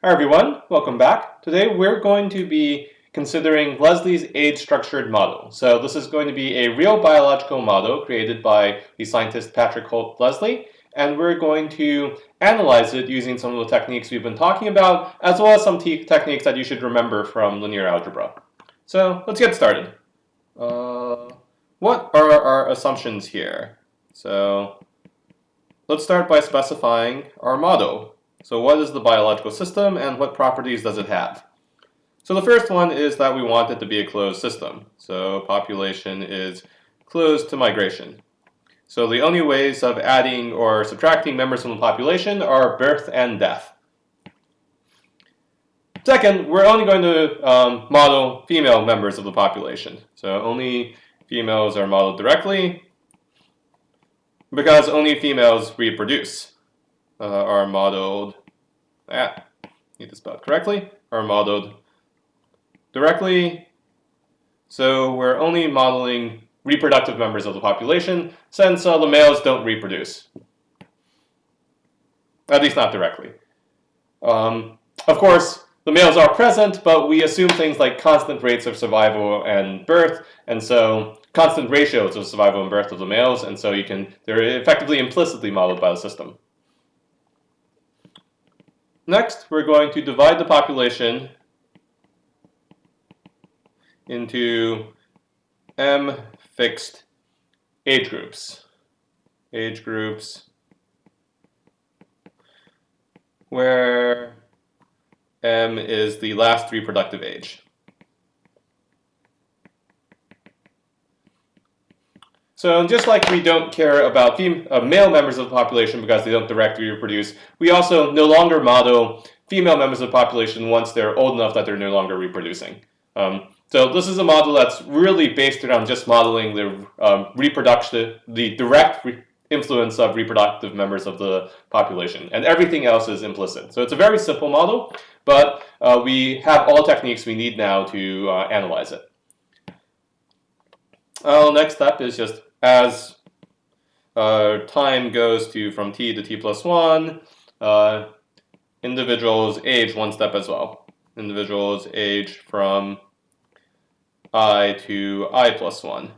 Hi everyone, welcome back. Today we're going to be considering Leslie's age-structured model. So this is going to be a real biological model created by the scientist Patrick Holt Leslie, and we're going to analyze it using some of the techniques we've been talking about, as well as some techniques that you should remember from linear algebra. So let's get started. What are our assumptions here? So let's start by specifying our model. So what is the biological system and what properties does it have? So the first one is that we want it to be a closed system. So population is closed to migration. So the only ways of adding or subtracting members from the population are birth and death. Second, we're only going to model female members of the population. So only females are modeled directly because only females reproduce. Are modeled, need to spell it correctly, are modeled directly. So we're only modeling reproductive members of the population since the males don't reproduce. At least not directly. Of course, the males are present, but we assume things like constant rates of survival and birth, and so constant ratios of survival and birth of the males, and so they're effectively implicitly modeled by the system. Next, we're going to divide the population into m fixed age groups. Age groups where m is the last reproductive age. So just like we don't care about male members of the population because they don't directly reproduce, we also no longer model female members of the population once they're old enough that they're no longer reproducing. So this is a model that's really based around just modeling the direct influence of reproductive members of the population, and everything else is implicit. So it's a very simple model, but we have all techniques we need now to analyze it. Next step is just as time goes from t to t plus 1, individuals age one step as well. Individuals age from I to I plus 1.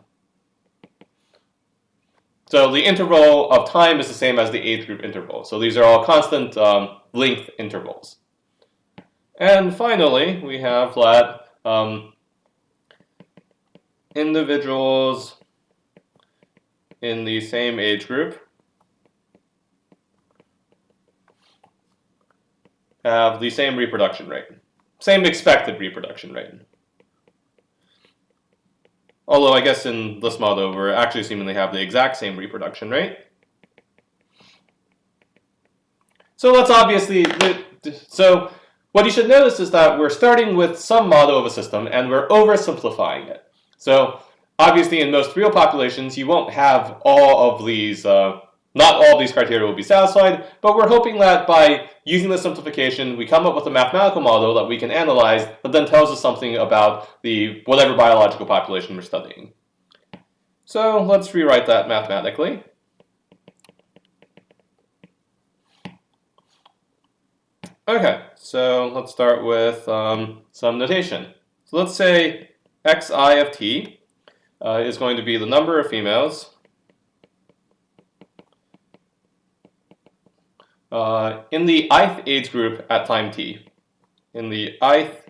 So the interval of time is the same as the age group interval. So these are all constant length intervals. And finally, we have that individuals in the same age group have the same reproduction rate, same expected reproduction rate. Although I guess in this model we're actually assuming they have the exact same reproduction rate. So that's obviously, so what you should notice is that we're starting with some model of a system and we're oversimplifying it. So obviously in most real populations you won't have all of these, not all of these criteria will be satisfied, but we're hoping that by using the simplification we come up with a mathematical model that we can analyze that then tells us something about whatever biological population we're studying. So let's rewrite that mathematically. Okay, so let's start with some notation. So let's say xi of t is going to be the number of females in the ith age group at time t. In the ith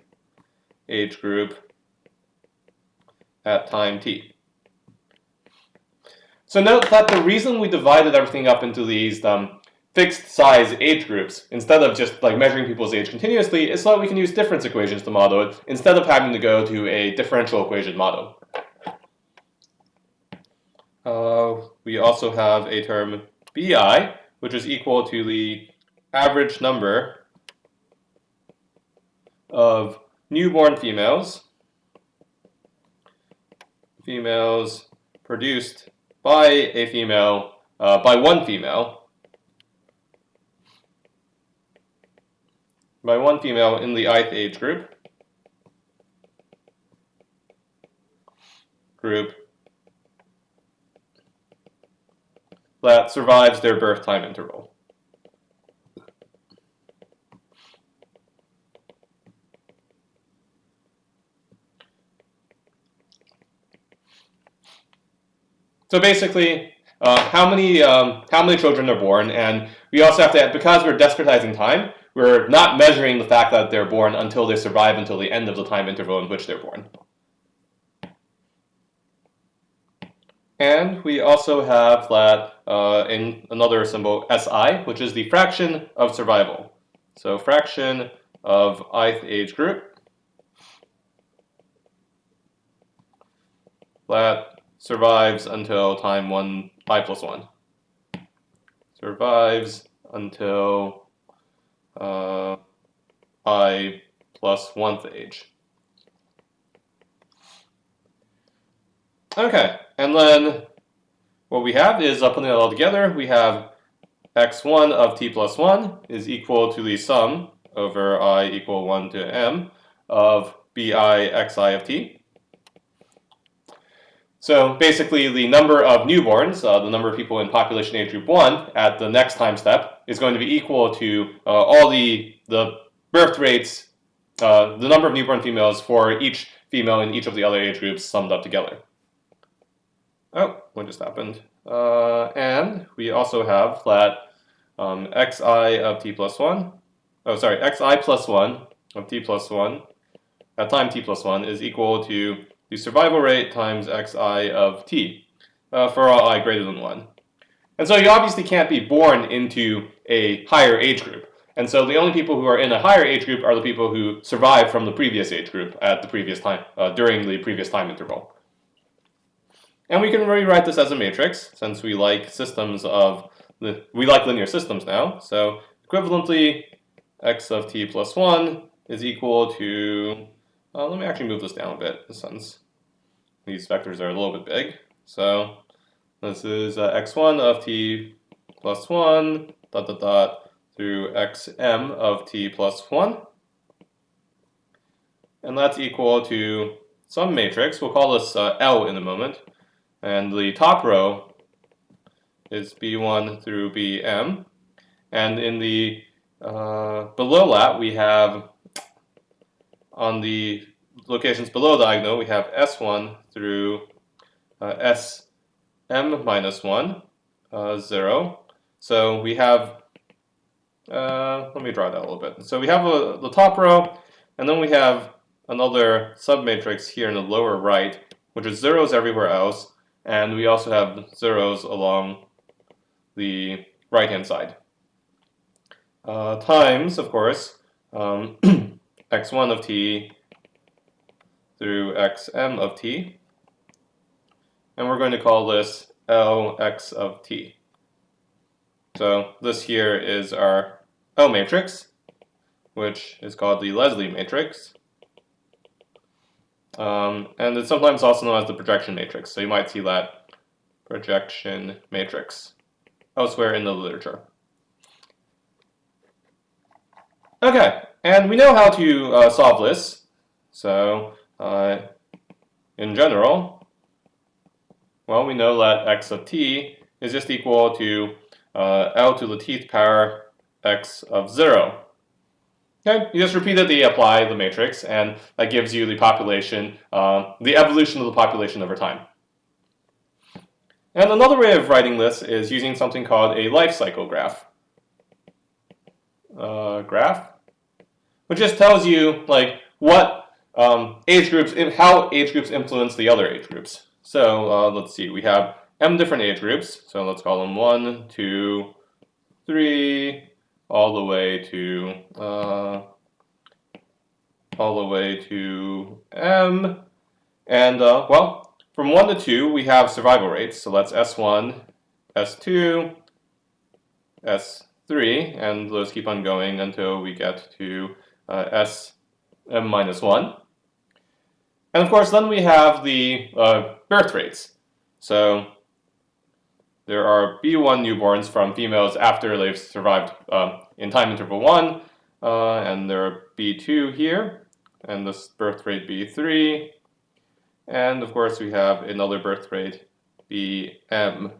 age group at time t. So note that the reason we divided everything up into these fixed size age groups instead of just like measuring people's age continuously is so that we can use difference equations to model it instead of having to go to a differential equation model. We also have a term bi, which is equal to the average number of newborn females produced by a female, by one female in the ith age group that survives their birth time interval. So basically, how many children are born, and we also have to, because we're discretizing time, we're not measuring the fact that they're born until they survive until the end of the time interval in which they're born. And we also have that in another symbol, SI, which is the fraction of survival. So fraction of ith age group that survives until time 1, pi plus 1. Survives until I plus 1th age. Okay, and then what we have is, putting it all together, we have x1 of t plus 1 is equal to the sum over I equal 1 to m of bi xi of t. So basically the number of newborns, the number of people in population age group 1 at the next time step is going to be equal to all the birth rates, the number of newborn females for each female in each of the other age groups summed up together. Oh, what just happened? And we also have that xi of t plus 1, oh sorry, xi plus 1 of t plus 1 at time t plus 1 is equal to the survival rate times xi of t for all I greater than 1. And so you obviously can't be born into a higher age group. And so the only people who are in a higher age group are the people who survived from the previous age group at the previous time, during the previous time interval. And we can rewrite this as a matrix, since we like we like linear systems now. So equivalently, x of t plus 1 is equal to, let me actually move this down a bit, since these vectors are a little bit big. So this is x1 of t plus 1 dot dot dot through xm of t plus 1. And that's equal to some matrix. We'll call this L in a moment. And the top row is b1 through bm. And in the below that, we have, on the locations below the diagonal, we have s1 through sm minus 1, 0. So we have, let me draw that a little bit. So we have the top row, and then we have another submatrix here in the lower right, which is zeros everywhere else. And we also have zeros along the right-hand side. Times, of course, x1 of t through xm of t. And we're going to call this Lx of t. So this here is our L matrix, which is called the Leslie matrix. And it's sometimes also known as the projection matrix. So you might see that projection matrix elsewhere in the literature. Okay, and we know how to solve this. So in general, well, we know that x of t is just equal to L to the tth power x of 0. Okay, you just repeatedly apply the matrix, and that gives you the population, the evolution of the population over time. And another way of writing this is using something called a life cycle graph. Which just tells you like what how age groups influence the other age groups. So let's see, we have m different age groups. So let's call them 1, 2, 3. All the way to m, and well, from 1 to 2 we have survival rates. So that's S1, S2, S3, and those keep on going until we get to Sm minus 1. And of course, then we have the birth rates. So there are B1 newborns from females after they've survived in time interval 1, and there are B2 here, and this birth rate B3, and of course we have another birth rate Bm.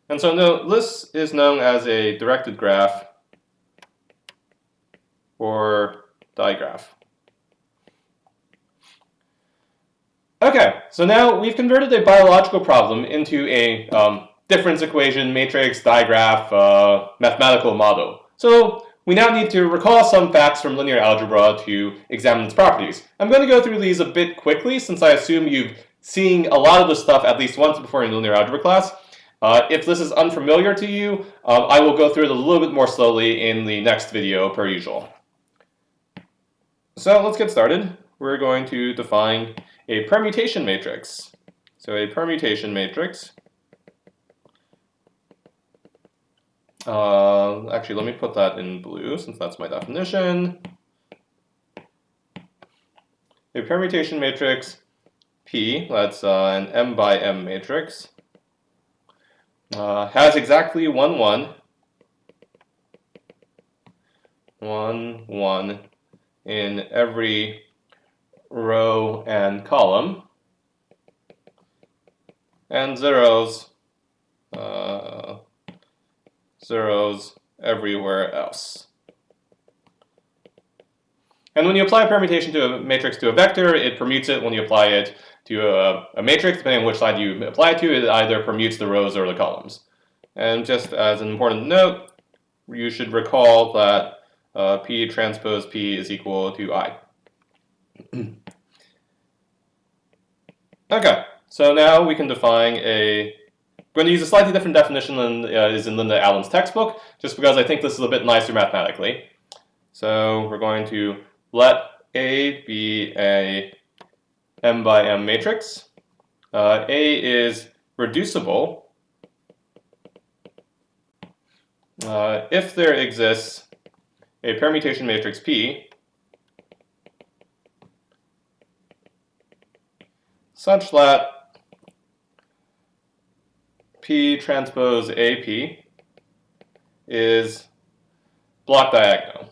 And so this is known as a directed graph or digraph. Okay, so now we've converted a biological problem into a difference equation, matrix, digraph, mathematical model. So we now need to recall some facts from linear algebra to examine its properties. I'm going to go through these a bit quickly since I assume you've seen a lot of this stuff at least once before in linear algebra class. If this is unfamiliar to you, I will go through it a little bit more slowly in the next video per usual. So let's get started. We're going to define a permutation matrix. So a permutation matrix. Actually, let me put that in blue since that's my definition. A permutation matrix P, that's an M by M matrix, has exactly 1, 1 in every row and column, and zeros everywhere else. And when you apply a permutation to a matrix to a vector, it permutes it. When you apply it to a matrix, depending on which side you apply it to, it either permutes the rows or the columns. And just as an important note, you should recall that P transpose P is equal to I. Okay, so now we can define a... I'm going to use a slightly different definition than is in Linda Allen's textbook, just because I think this is a bit nicer mathematically. So we're going to let A be a M by M matrix. A is reducible if there exists a permutation matrix P such that P transpose AP is block diagonal.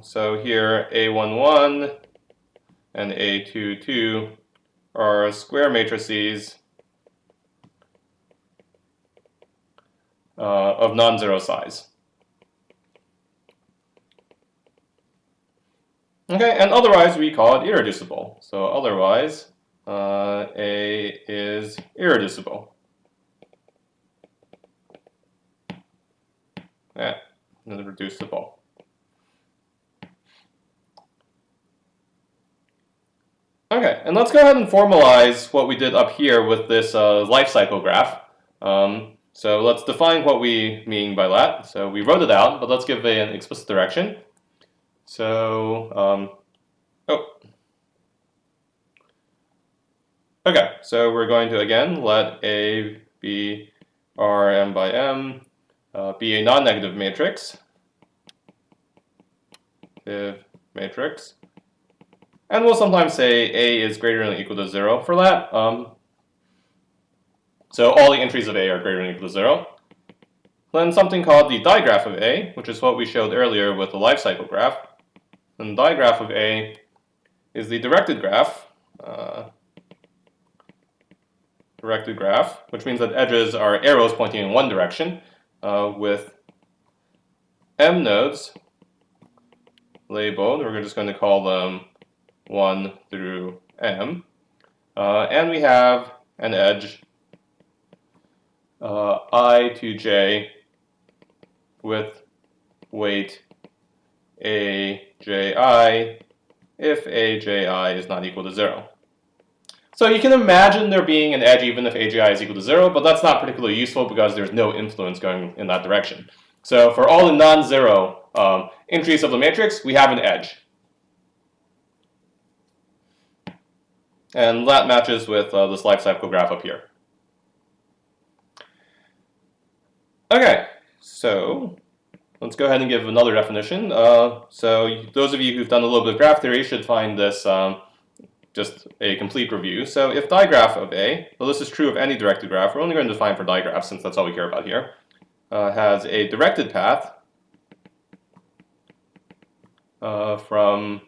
So here A11 and A22 are square matrices of non-zero size. Okay, and otherwise we call it irreducible. So otherwise, A is irreducible. Yeah, reducible. Okay, and let's go ahead and formalize what we did up here with this life cycle graph. So let's define what we mean by that. So we wrote it out, but let's give an explicit direction. So, okay, so we're going to again let A be R M by M, be a non-negative matrix, matrix, and we'll sometimes say A is greater than or equal to 0 for that. So all the entries of A are greater than or equal to 0. Then something called the digraph of A, which is what we showed earlier with the life cycle graph. And the digraph of A is the directed graph, which means that edges are arrows pointing in one direction, with M nodes labeled. We're just going to call them 1 through M. And we have an edge I to j with weight AJI if AJI is not equal to 0. So you can imagine there being an edge even if AJI is equal to 0, but that's not particularly useful because there's no influence going in that direction. So for all the non-zero entries of the matrix, we have an edge. And that matches with this life cycle graph up here. Okay, so let's go ahead and give another definition. So those of you who've done a little bit of graph theory should find this just a complete review. So if digraph of A, well, this is true of any directed graph, we're only going to define for digraph since that's all we care about here, has a directed path from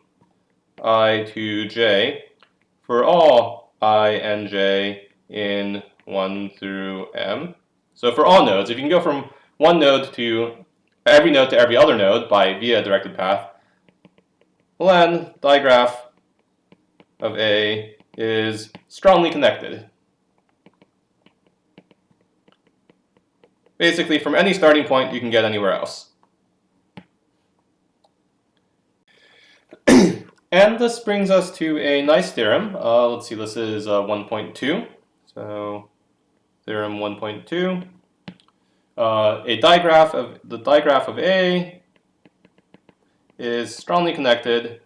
I to j for all I and j in 1 through m. So for all nodes, if you can go from one node to every node to every other node via a directed path, then digraph of A is strongly connected. Basically, from any starting point, you can get anywhere else. And this brings us to a nice theorem. Let's see, this is 1.2. So theorem 1.2. The digraph of A is strongly connected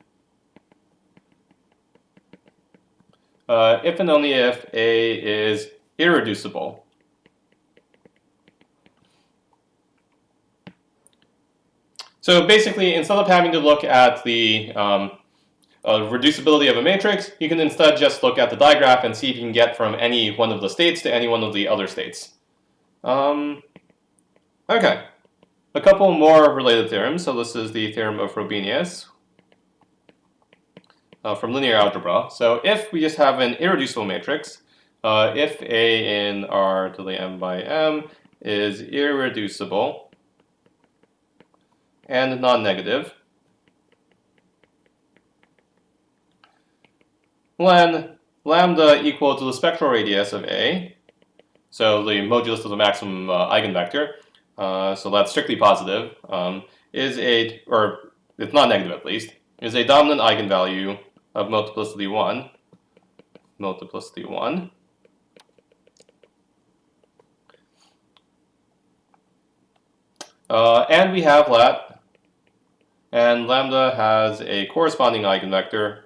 if and only if A is irreducible. So basically, instead of having to look at the reducibility of a matrix, you can instead just look at the digraph and see if you can get from any one of the states to any one of the other states. Okay, a couple more related theorems. So this is the theorem of Frobenius from linear algebra. So if we just have an irreducible matrix, if A in R to the m by m is irreducible and non-negative, when lambda equal to the spectral radius of A, so the modulus of the maximum eigenvector, so that's strictly positive, is or it's not negative at least, is a dominant eigenvalue of multiplicity 1. And we have that, and lambda has a corresponding eigenvector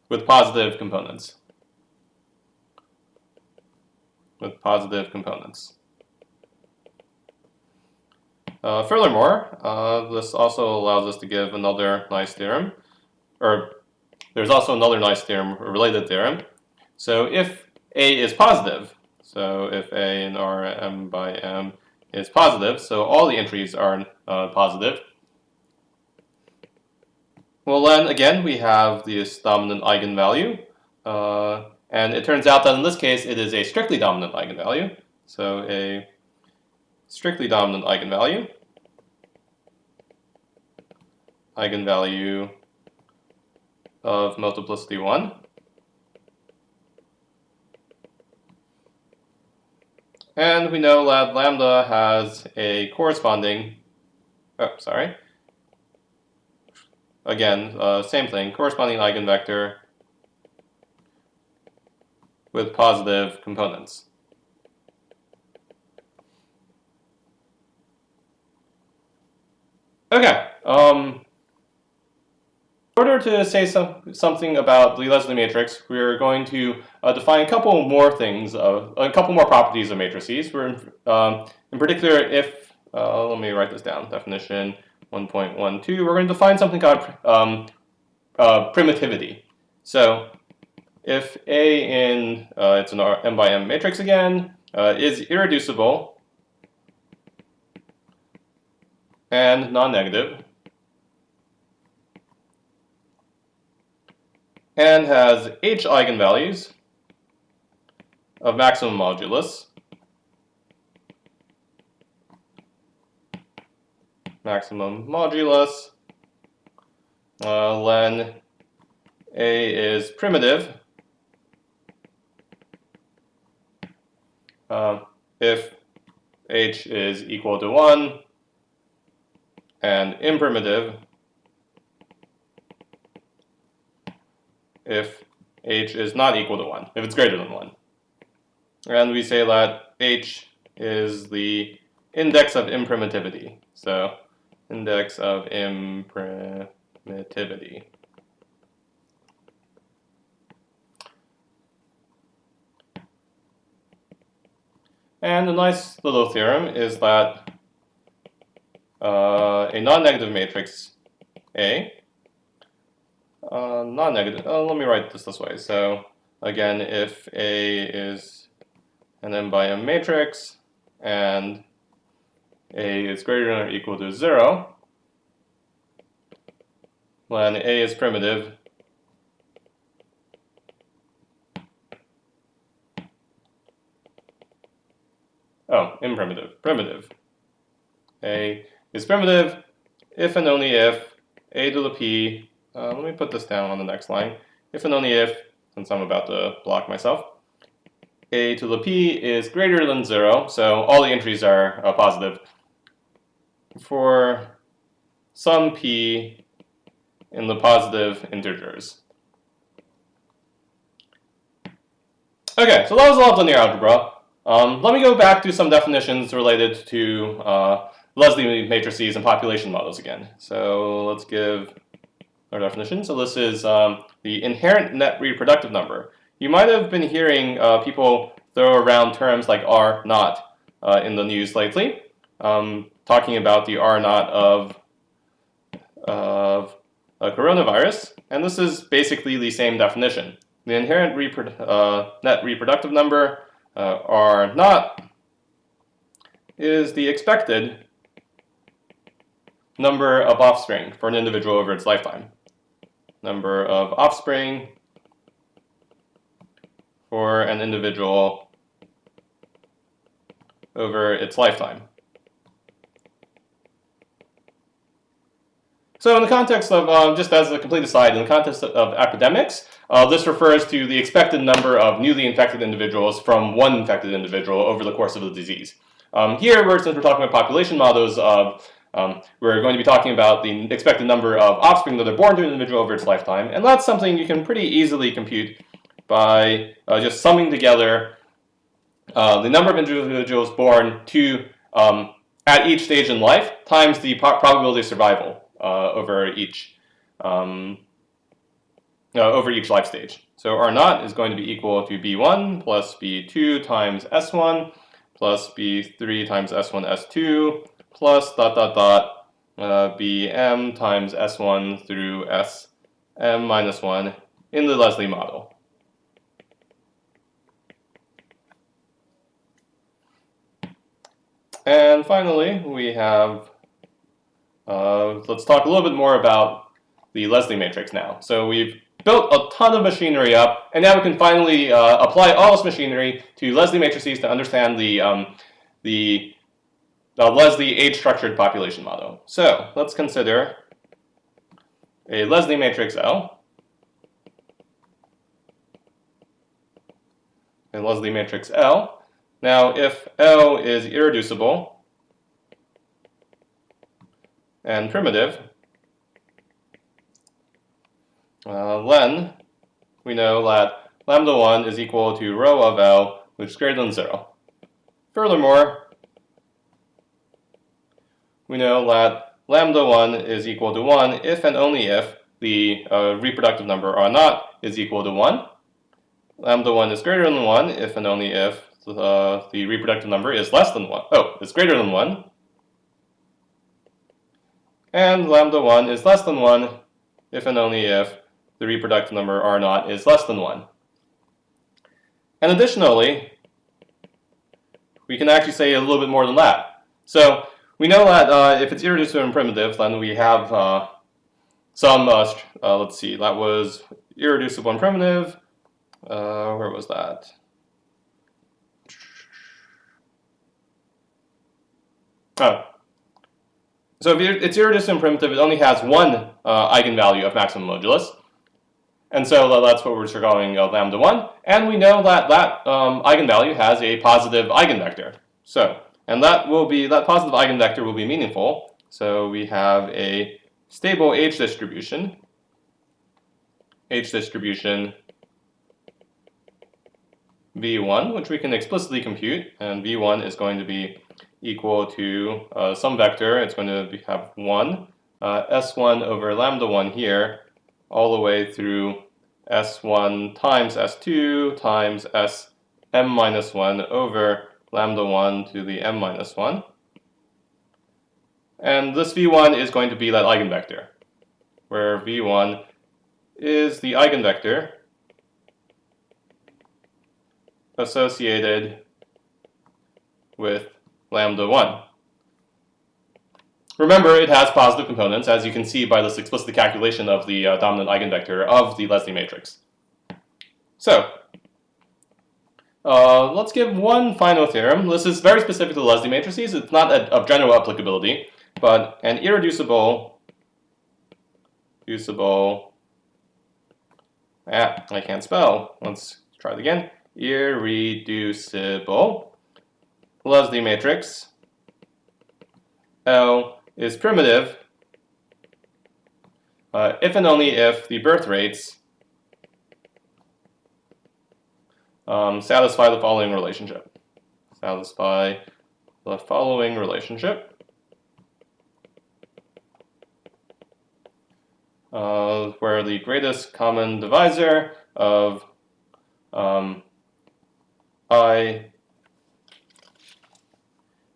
with positive components. Furthermore, this also allows us to give another nice theorem, or there's also another nice theorem, a related theorem. So if A is positive, so if A in R m by m is positive, so all the entries are positive, well then again we have this dominant eigenvalue, and it turns out that in this case it is a strictly dominant eigenvalue. So a strictly dominant eigenvalue of multiplicity 1. And we know that lambda has a corresponding, again, same thing, corresponding eigenvector with positive components. Okay. In order to say something about the Leslie matrix, we're going to define a couple more things, a couple more properties of matrices. We're in particular, if let me write this down. Definition 1.12. We're going to define something called primitivity. So if A in it's an m by m matrix again is irreducible and non-negative, and has h eigenvalues of maximum modulus, when A is primitive, if h is equal to 1, and imprimitive if h is not equal to 1, if it's greater than 1. And we say that h is the index of imprimitivity. So index of imprimitivity. And a nice little theorem is that a non-negative matrix A, non-negative, let me write this way. So again, if A is an m by m matrix and A is greater than or equal to 0, when A is primitive, imprimitive. Primitive. A is primitive if and only if a to the p, let me put this down on the next line, if and only if, since I'm about to block myself, a to the p is greater than 0, so all the entries are positive, for some p in the positive integers. Okay, so that was a lot of linear algebra. Let me go back to some definitions related to Leslie matrices and population models again. So let's give our definition. So this is the inherent net reproductive number. You might have been hearing people throw around terms like R naught in the news lately, talking about the R naught of a coronavirus, and this is basically the same definition. The inherent net reproductive number, R naught, is the expected number of offspring for an individual over its lifetime. Number of offspring for an individual over its lifetime. So in the context of, just as a complete aside, in the context of academics, this refers to the expected number of newly infected individuals from one infected individual over the course of the disease. Here, since we're talking about population models, we're going to be talking about the expected number of offspring that are born to an individual over its lifetime, and that's something you can pretty easily compute by just summing together the number of individuals born to at each stage in life times the probability of survival over each life stage. So R naught is going to be equal to B1 plus B2 times S1 plus B3 times S1 S2 plus Bm times S1 through Sm minus 1 in the Leslie model. And finally, we have, let's talk a little bit more about the Leslie matrix now. So we've built a ton of machinery up, and now we can finally apply all this machinery to Leslie matrices to understand the Leslie age-structured population model. So let's consider a Leslie matrix L. A Leslie matrix L. Now, if L is irreducible and primitive, then we know that lambda 1 is equal to rho of L, which is greater than 0. Furthermore, we know that lambda 1 is equal to 1 if and only if the reproductive number R naught is equal to 1. Lambda 1 is greater than 1 if and only if the reproductive number is less than 1. Oh, it's greater than 1. And lambda 1 is less than 1 if and only if the reproductive number R naught is less than 1. And additionally, we can actually say a little bit more than that. So we know that if it's irreducible and primitive, then we have some, let's see, that was irreducible and primitive. Where was that? Oh. So if it's irreducible and primitive, it only has one eigenvalue of maximum modulus. And so that's what we're calling lambda 1. And we know that that eigenvalue has a positive eigenvector. So, and that positive eigenvector will be meaningful. So we have a stable H distribution. H distribution V1, which we can explicitly compute. And V1 is going to be equal to some vector. It's going to have 1, S1 over lambda 1 here, all the way through S1 times S2 times Sm minus 1 over lambda 1 to the m minus 1. And this V1 is going to be that eigenvector, where V1 is the eigenvector associated with lambda 1. Remember, it has positive components, as you can see by this explicit calculation of the dominant eigenvector of the Leslie matrix. So, Let's give one final theorem. This is very specific to Leslie matrices. It's not of general applicability, but an irreducible, I can't spell. Let's try it again. Irreducible Leslie matrix L is primitive if and only if the birth rates satisfy the following relationship. Satisfy the following relationship. Where the greatest common divisor of I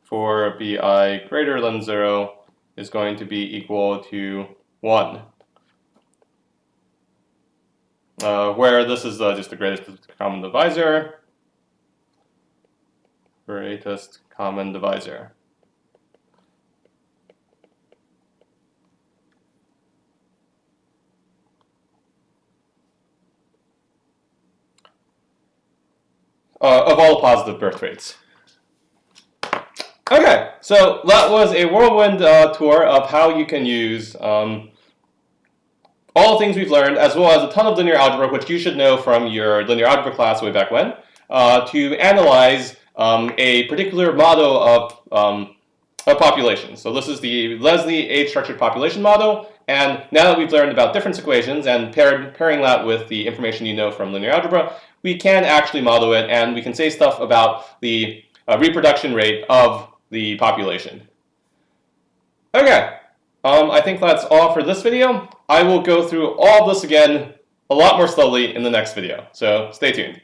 for bi greater than 0 is going to be equal to 1. Where this is just the greatest common divisor. Greatest common divisor. Of all positive birth rates. Okay, so that was a whirlwind tour of how you can use all the things we've learned, as well as a ton of linear algebra, which you should know from your linear algebra class way back when, to analyze a particular model of population. So this is the Leslie age-structured population model, and now that we've learned about difference equations and pairing that with the information you know from linear algebra, we can actually model it, and we can say stuff about the reproduction rate of the population. Okay, I think that's all for this video. I will go through all this again a lot more slowly in the next video, so stay tuned.